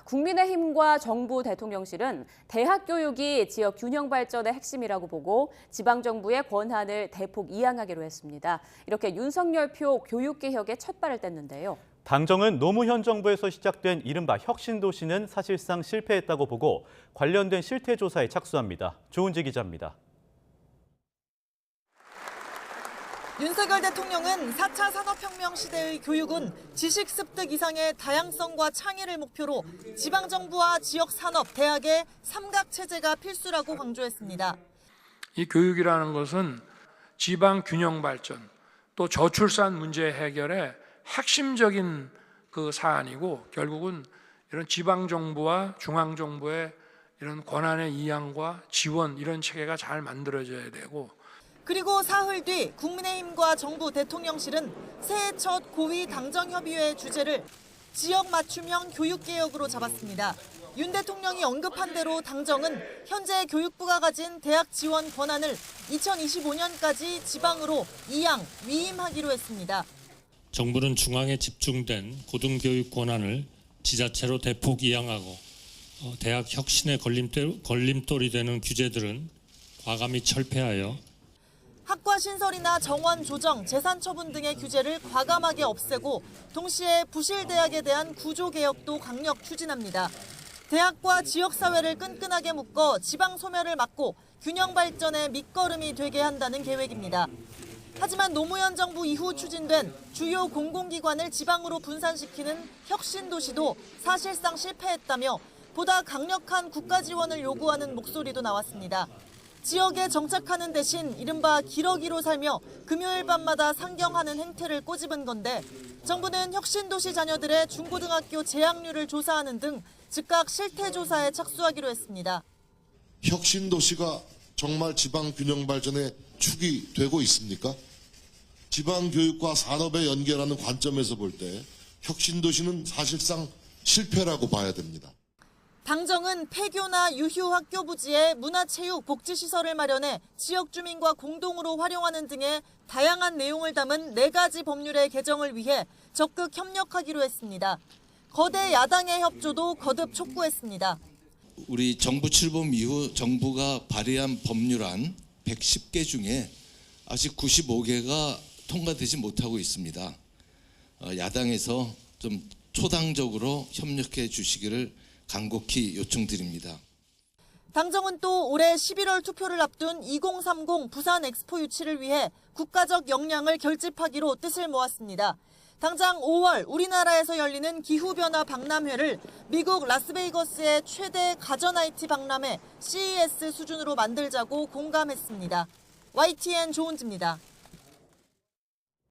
국민의힘과 정부 대통령실은 대학 교육이 지역 균형 발전의 핵심이라고 보고 지방정부의 권한을 대폭 이양하기로 했습니다. 이렇게 윤석열표 교육개혁의 첫 발을 뗐는데요. 당정은 노무현 정부에서 시작된 이른바 혁신도시는 사실상 실패했다고 보고 관련된 실태조사에 착수합니다. 조은지 기자입니다. 윤석열 대통령은 4차 산업혁명 시대의 교육은 지식 습득 이상의 다양성과 창의를 목표로 지방정부와 지역산업, 대학의 삼각체제가 필수라고 강조했습니다. 이 교육이라는 것은 지방 균형 발전, 또 저출산 문제 해결의 핵심적인 그 사안이고 결국은 이런 지방정부와 중앙정부의 이런 권한의 이양과 지원 이런 체계가 잘 만들어져야 되고 그리고 사흘 뒤 국민의힘과 정부 대통령실은 새해 첫 고위 당정협의회 주제를 지역 맞춤형 교육개혁으로 잡았습니다. 윤 대통령이 언급한 대로 당정은 현재 교육부가 가진 대학 지원 권한을 2025년까지 지방으로 이양, 위임하기로 했습니다. 정부는 중앙에 집중된 고등교육 권한을 지자체로 대폭 이양하고 대학 혁신의 걸림돌이 되는 규제들은 과감히 철폐하여 학과 신설이나 정원 조정, 재산 처분 등의 규제를 과감하게 없애고 동시에 부실 대학에 대한 구조 개혁도 강력 추진합니다. 대학과 지역사회를 끈끈하게 묶어 지방 소멸을 막고 균형 발전의 밑거름이 되게 한다는 계획입니다. 하지만 노무현 정부 이후 추진된 주요 공공기관을 지방으로 분산시키는 혁신도시도 사실상 실패했다며 보다 강력한 국가 지원을 요구하는 목소리도 나왔습니다. 지역에 정착하는 대신 이른바 기러기로 살며 금요일 밤마다 상경하는 행태를 꼬집은 건데 정부는 혁신도시 자녀들의 중고등학교 재학률을 조사하는 등 즉각 실태조사에 착수하기로 했습니다. 혁신도시가 정말 지방 균형 발전의 축이 되고 있습니까? 지방 교육과 산업에 연결하는 관점에서 볼 때 혁신도시는 사실상 실패라고 봐야 됩니다. 당정은 폐교나 유휴 학교 부지에 문화체육 복지시설을 마련해 지역 주민과 공동으로 활용하는 등의 다양한 내용을 담은 4가지 법률의 개정을 위해 적극 협력하기로 했습니다. 거대 야당의 협조도 거듭 촉구했습니다. 우리 정부 출범 이후 정부가 발의한 법률안 110개 중에 아직 95개가 통과되지 못하고 있습니다. 야당에서 좀 초당적으로 협력해 주시기를 간곡히 요청드립니다. 당정은 또 올해 11월 투표를 앞둔 2030 부산 엑스포 유치를 위해 국가적 역량을 결집하기로 뜻을 모았습니다. 당장 5월 우리나라에서 열리는 기후변화 박람회를 미국 라스베이거스의 최대 가전 IT 박람회 CES 수준으로 만들자고 공감했습니다. YTN 조은지입니다.